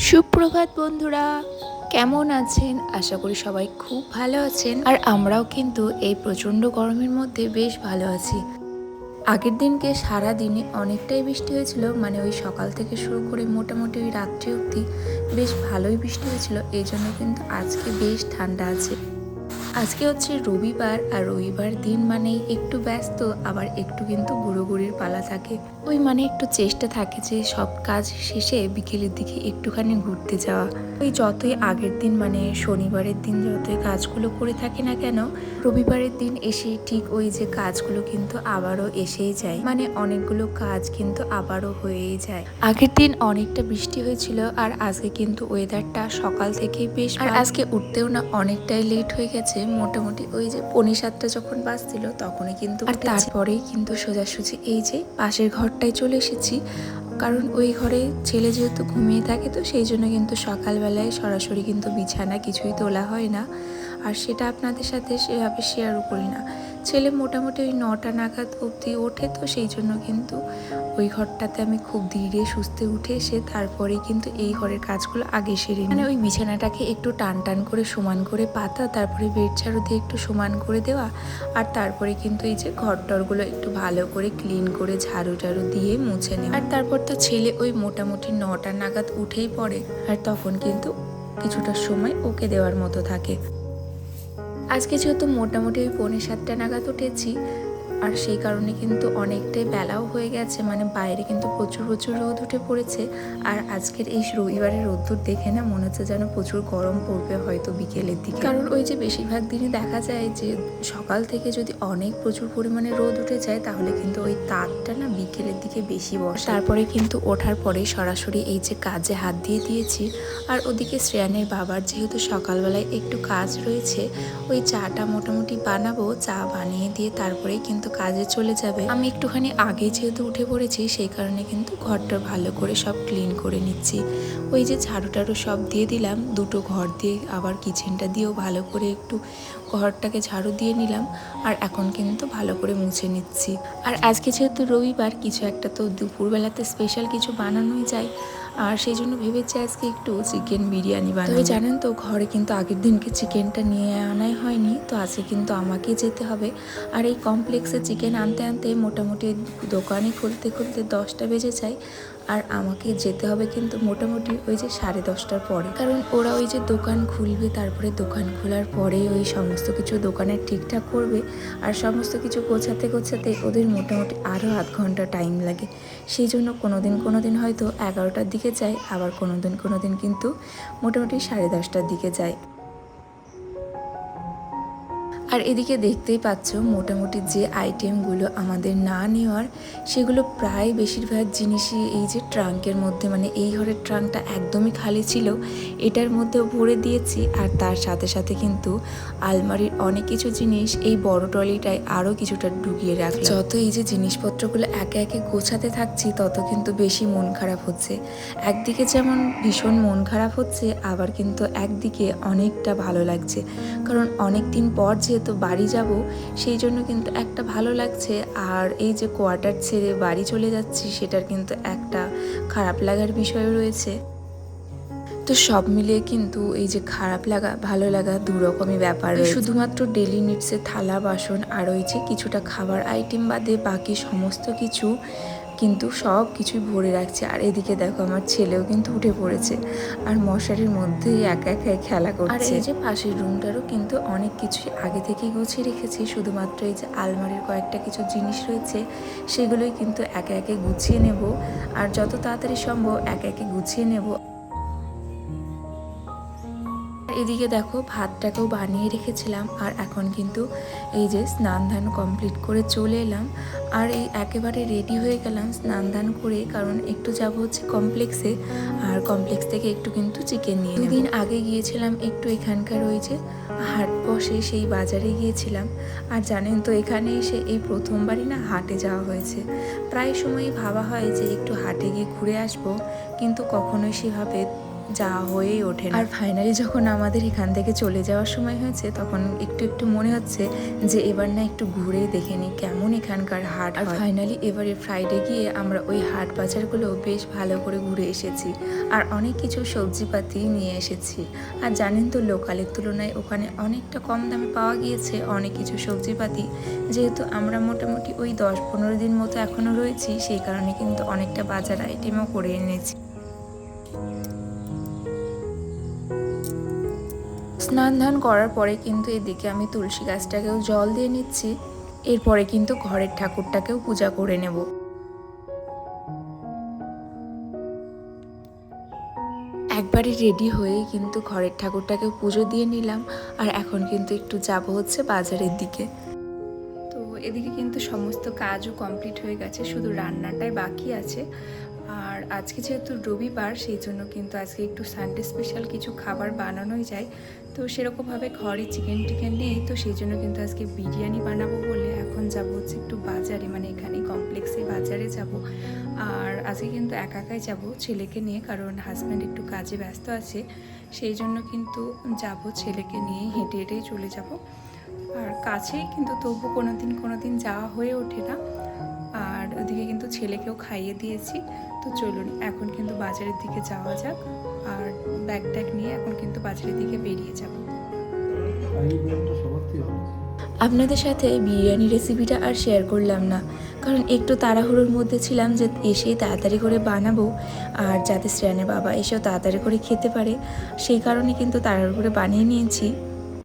সুপ্রভাত বন্ধুরা, কেমন আছেন? আশা করি সবাই খুব ভালো আছেন। আর আমরাও কিন্তু এই প্রচণ্ড গরমের মধ্যে বেশ ভালো আছি। আগের দিনকে সারা দিনে অনেকটাই বৃষ্টি হয়েছিল, মানে ওই সকাল থেকে শুরু করে মোটামুটি ওই রাত্রি অবধি বেশ ভালোই বৃষ্টি হয়েছিল। এই জন্য কিন্তু আজকে বেশ ঠান্ডা আছে। আজকে হচ্ছে রবিবার, আর রবিবার দিন মানেই একটু ব্যস্ত, আবার একটু কিন্তু ঘুরোঘুরির পালা থাকে। ওই মানে একটু চেষ্টা থাকে যে সব কাজ শেষে বিকেলের দিকে একটুখানি ঘুরতে যাওয়া। ওই যতই আগের দিন মানে শনিবারের দিন যতই কাজগুলো করে থাকি না কেন, রবিবারের দিন এসে ঠিক ওই যে কাজগুলো কিন্তু আবারও এসেই যায়, মানে অনেকগুলো কাজ কিন্তু আবারও হয়েই যায়। আগের দিন অনেকটা বৃষ্টি হয়েছিল, আর আজকে কিন্তু ওয়েদারটা সকাল থেকেই বেশ, আর আজকে উঠতেও না অনেকটাই লেট হয়ে গেছে। মোটামুটি ওই যে 6:45 যখন বাজছিল তখনই কিন্তু, আর তারপরেই কিন্তু সোজাসুজি এই যে পাশের ঘরটায় চলে এসেছি। কারণ ওই ঘরে ছেলে যেহেতু ঘুমিয়ে থাকে, তো সেই জন্য কিন্তু সকালবেলায় সরাসরি কিন্তু বিছানা কিছুই তোলা হয় না, আর সেটা আপনাদের সাথে সেভাবে শেয়ারও করি না। ছেলে মোটামুটি ওই 9টা নাগাদ অবধি ওঠে, তো সেই জন্য কিন্তু ওই ঘরটাতে আমি খুব ধীরে সুস্থে উঠে এসে তারপরেই কিন্তু এই ঘরের কাজগুলো আগে সেরে নিই। মানে ওই বিছানাটাকে একটু টান টান করে সমান করে পাতা, তারপরে বেড ঝাড়ু দিয়ে একটু সমান করে দেওয়া, আর তারপরে কিন্তু এই যে ঘর টরগুলো একটু ভালো করে ক্লিন করে ঝাড়ু টাড়ু দিয়ে মুছে নেওয়া। আর তারপর তো ছেলে ওই মোটামুটি 9টা নাগাদ উঠেই পড়ে, আর তখন কিন্তু কিছুটা সময় ওকে দেওয়ার মতো থাকে। আজকে যেহেতু মোটামুটি ওই 6:45 নাগাদ উঠেছি, আর সেই কারণে কিন্তু অনেকটাই বেলাও হয়ে গেছে, মানে বাইরে কিন্তু প্রচুর প্রচুর রোদ উঠে পড়েছে। আর আজকের এই রবিবারের রোদ্দুর দেখে না মনে হচ্ছে যেন প্রচুর গরম পড়বে হয়তো বিকেলের দিকে। কারণ ওই যে বেশিরভাগ দিনই দেখা যায় যে সকাল থেকে যদি অনেক প্রচুর পরিমাণে রোদ উঠে যায়, তাহলে কিন্তু ওই তাপটা না বিকেলের দিকে বেশি বসে। তারপরে কিন্তু ওঠার পরে সরাসরি এই যে কাজে হাত দিয়ে দিয়েছি। আর ওদিকে শ্রেয়ানের বাবার যেহেতু সকালবেলায় একটু কাজ রয়েছে, ওই চাটা মোটামুটি বানাবো, চা বানিয়ে দিয়ে তারপরেই কিন্তু কাজে চলে যাবে। আমি একটুখানি আগে যেহেতু উঠে পড়েছি, সেই কারণে কিন্তু ঘরটা ভালো করে সব ক্লিন করে নিচ্ছি। ওই যে ঝাড়ু টাড়ু সব দিয়ে দিলাম, দুটো ঘর দিয়ে আবার কিচেনটা দিয়েও ভালো করে একটু ঘরটাকে ঝাড়ু দিয়ে নিলাম, আর এখন কিন্তু ভালো করে মুছে নিচ্ছি। আর আজকে যেহেতু রবিবার, কিছু একটা তো দুপুরবেলাতে স্পেশাল কিছু বানানোই যায়, আর সেই জন্য ভেবেছি আজকে একটু চিকেন বিরিয়ানি বানাবো। তবে জানেন তো, ঘরে কিন্তু আগের দিনকে চিকেনটা নিয়ে আনাই হয়নি, তো আজকে কিন্তু আমাকে যেতে হবে। আর এই কমপ্লেক্সে চিকেন আনতে আনতে মোটামুটি দোকানে খুলতে খুলতে 10টা বেজে যায়, আর আমাকে যেতে হবে কিন্তু মোটামুটি ওই যে 10:30টার পরে। কারণ ওরা ওই যে দোকান খুলবে, তারপরে দোকান খোলার পরে ওই সমস্ত কিছু দোকানের ঠিকঠাক করবে, আর সমস্ত কিছু গোছাতে গোছাতে ওদের মোটামুটি আরও আধ ঘন্টা টাইম লাগে। সেই জন্য কোনো দিন হয়তো 11টার দিকে যায়, আবার কোনো দিন কিন্তু মোটামুটি 10:30টার দিকে যায়। আর এদিকে দেখতেই পাচ্ছ মোটামুটি যে আইটেমগুলো আমাদের না নেওয়ার, সেগুলো প্রায় বেশিরভাগ জিনিসই এই যে ট্রাঙ্কের মধ্যে, মানে এই ঘরের ট্রাঙ্কটা একদমই খালি ছিল, এটার মধ্যেও ভরে দিয়েছি। আর তার সাথে সাথে কিন্তু আলমারির অনেক কিছু জিনিস এই বড় ট্রলিটায় আরও কিছুটা ঢুকিয়ে রাখলাম। যত এই যে জিনিসপত্রগুলো একে একে গোছাতে থাকছি, তত কিন্তু বেশি মন খারাপ হচ্ছে। একদিকে যেমন ভীষণ মন খারাপ হচ্ছে, আবার কিন্তু একদিকে অনেকটা ভালো লাগছে। কারণ অনেক দিন পর যেহেতু বাড়ি যাব, সেই জন্য কিন্তু একটা ভালো লাগছে। আর এই যে কোয়ার্টার ছেড়ে বাড়ি চলে যাচ্ছি, সেটার কিন্তু একটা খারাপ লাগার বিষয় রয়েছে। তো সব মিলিয়ে কিন্তু এই যে খারাপ লাগা ভালো লাগা দু রকমই ব্যাপার রয়েছে। শুধুমাত্র ডেলি নিডসের থালা বাসন আর ওই যে কিছুটা খাবার আইটেম বাদে বাকি সমস্ত কিছু কিন্তু সব কিছুই ভরে রাখছে। আর এদিকে দেখো আমার ছেলেও কিন্তু উঠে পড়েছে, আর মশারির মধ্যেই একা একাই খেলা করছে। আর এই যে পাশের রুমটারও কিন্তু অনেক কিছুই আগে থেকেই গুছিয়ে রেখেছি, শুধুমাত্র এই যে আলমারির কয়েকটা কিছু জিনিস রয়েছে, সেগুলোই কিন্তু একে একে গুছিয়ে নেব, আর যত তাড়াতাড়ি সম্ভব একে একে গুছিয়ে নেব। এদিকে দেখো ভাতটাকেও বানিয়ে রেখেছিলাম, আর এখন কিন্তু এই যে স্নান ধান কমপ্লিট করে চলে এলাম, আর এই একেবারে রেডি হয়ে গেলাম স্নান ধান করে, কারণ একটু যাব হচ্ছে কমপ্লেক্সে, আর কমপ্লেক্স থেকে একটু কিন্তু চিকেন নিয়ে। 2 দিন আগে গিয়েছিলাম একটু এখানকার ওই যে হাট বসে, সেই বাজারে গিয়েছিলাম। আর জানেন তো, এখানে এসে এই প্রথমবারই না হাটে যাওয়া হয়েছে। প্রায় সময়ই ভাবা হয় যে একটু হাটে গিয়ে ঘুরে আসবো, কিন্তু কখনোই সেভাবে যাওয়া হয়েই ওঠে না। আর ফাইনালি যখন আমাদের এখান থেকে চলে যাওয়ার সময় হয়েছে, তখন একটু একটু মনে হচ্ছে যে এবার না একটু ঘুরেই দেখে নিই কেমন এখানকার হাট। আর ফাইনালি এবারে ফ্রাইডে গিয়ে আমরা ওই হাট বাজারগুলো বেশ ভালো করে ঘুরে এসেছি, আর অনেক কিছু সবজিপাতি নিয়ে এসেছি। আর জানেন তো, লোকালের তুলনায় ওখানে অনেকটা কম দামে পাওয়া গিয়েছে অনেক কিছু সবজিপাতি। যেহেতু আমরা মোটামুটি ওই 10-15 দিন মতো এখনও রয়েছি, সেই কারণে কিন্তু অনেকটা বাজার আইটেমও করে এনেছি। স্নান ধান করার পরে কিন্তু এদিকে আমি তুলসী গাছটাকেও জল দিয়ে নিচ্ছি। এরপরে কিন্তু ঘরের ঠাকুরটাকেও পূজা করে নেব। একবারে রেডি হয়ে কিন্তু ঘরের ঠাকুরটাকেও পুজো দিয়ে নিলাম, আর এখন কিন্তু একটু যাব হচ্ছে বাজারের দিকে। তো এদিকে কিন্তু সমস্ত কাজও কমপ্লিট হয়ে গেছে, শুধু রান্নাটাই বাকি আছে। আর আজকে যেহেতু রবিবার, সেই জন্য কিন্তু আজকে একটু সানডে স্পেশাল কিছু খাবার বানানোই যায়। তো সেরকমভাবে ঘরে চিকেন টিকেন নেই, তো সেই জন্য কিন্তু আজকে বিরিয়ানি বানাবো বলে এখন যাব হচ্ছে একটু বাজারে, মানে এখানে কমপ্লেক্সে বাজারে যাব। আর আজকে কিন্তু একা একাই যাব ছেলেকে নিয়ে, কারণ হাজব্যান্ড একটু কাজে ব্যস্ত আছে, সেই জন্য কিন্তু যাব ছেলেকে নিয়ে, হেঁটে হেঁটেই চলে যাব। আর কাছেই কিন্তু তবু কোনো দিন যাওয়া হয়ে ওঠে না। আর ওদিকে কিন্তু ছেলেকেও খাইয়ে দিয়েছি। তো চলুন এখন কিন্তু বাজারের দিকে যাওয়া যাক, আর ব্যাগ ট্যাগ নিয়ে এখন কিন্তু বাজারের দিকে বেরিয়ে যাব। আপনাদের সাথে বিরিয়ানি রেসিপিটা আর শেয়ার করলাম না, কারণ একটু তাড়াহুড়োর মধ্যে ছিলাম যে এসেই তাড়াতাড়ি করে বানাবো, আর যাতে শ্রেয়ানের বাবা এসেও তাড়াতাড়ি করে খেতে পারে, সেই কারণে কিন্তু তাড়াহুড়ো করে বানিয়ে নিয়েছি।